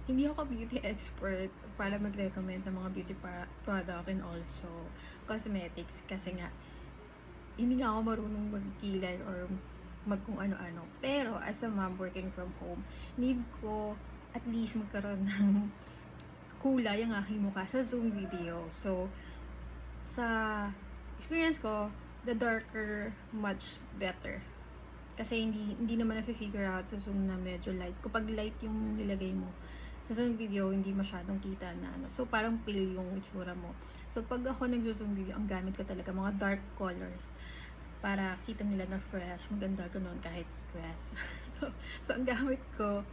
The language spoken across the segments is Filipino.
hindi ako beauty expert para mag-recommend ng mga beauty product and also cosmetics kasi nga hindi nga ako marunong magkilay or mag kung ano-ano. Pero as a mom working from home, need ko at least magkaroon ng kulay ang aking mukha sa Zoom video. So, sa experience ko, the darker much better. Kasi hindi naman na-figure out sa Zoom na medyo light. Kapag light yung nilagay mo, sa Zoom video, hindi masyadong kita na ano. So, parang pale yung itsura mo. So, pag ako nag-Zoom video, ang gamit ko talaga mga dark colors. Para kita nila na fresh, maganda ganun kahit stress. so ang gamit ko,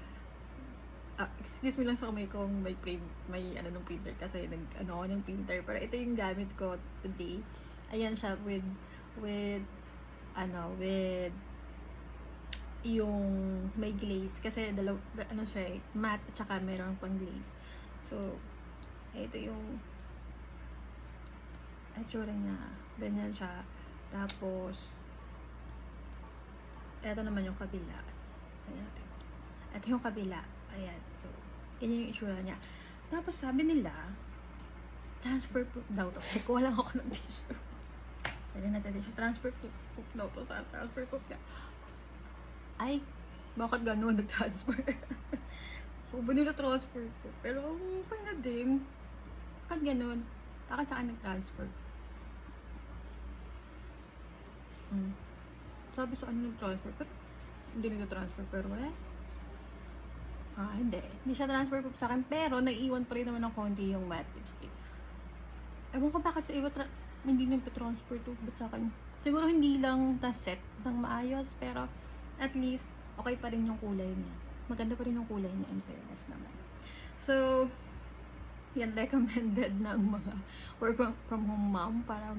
excuse me lang sa kamay kong may ano ng printer kasi nag-ano ako ng printer. Pero ito yung gamit ko today. Ayan siya with yung may glaze kasi ano siya matte at saka meron pang glaze. So ito yung itsura niya, ganyan siya. Tapos ito naman yung kabila. Ayan, ito yung kabila. Ayan, so ganyan yung itsura niya. Tapos sabi nila transfer proof daw to. Kasi kuha lang ako ng tissue. Pwede natin tissue. Transfer proof daw to. Sa transfer proof niya. Ay, bakit gano'n nag-transfer? So, nila transfer ko. Pero, okay na din. Bakit gano'n? Bakit saan nag-transfer? Sabi sa ano nag-transfer. Pero, hindi nag-transfer. Pero, hindi. Hindi siya transfer po sa akin. Pero, naiiwan pa rin naman ng konti yung matte lipstick. Ewan ko bakit sa iba hindi nag-transfer to. Ba't sa akin? Siguro hindi lang na-set ng maayos. Pero, at least, okay pa rin yung kulay niya. Maganda pa rin yung kulay niya, in fairness naman. So, yan, recommended ng mga work from home mom para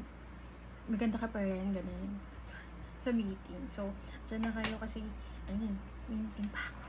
maganda ka pa rin, ganun, sa meeting. So, dyan na kayo kasi, meeting pa ako.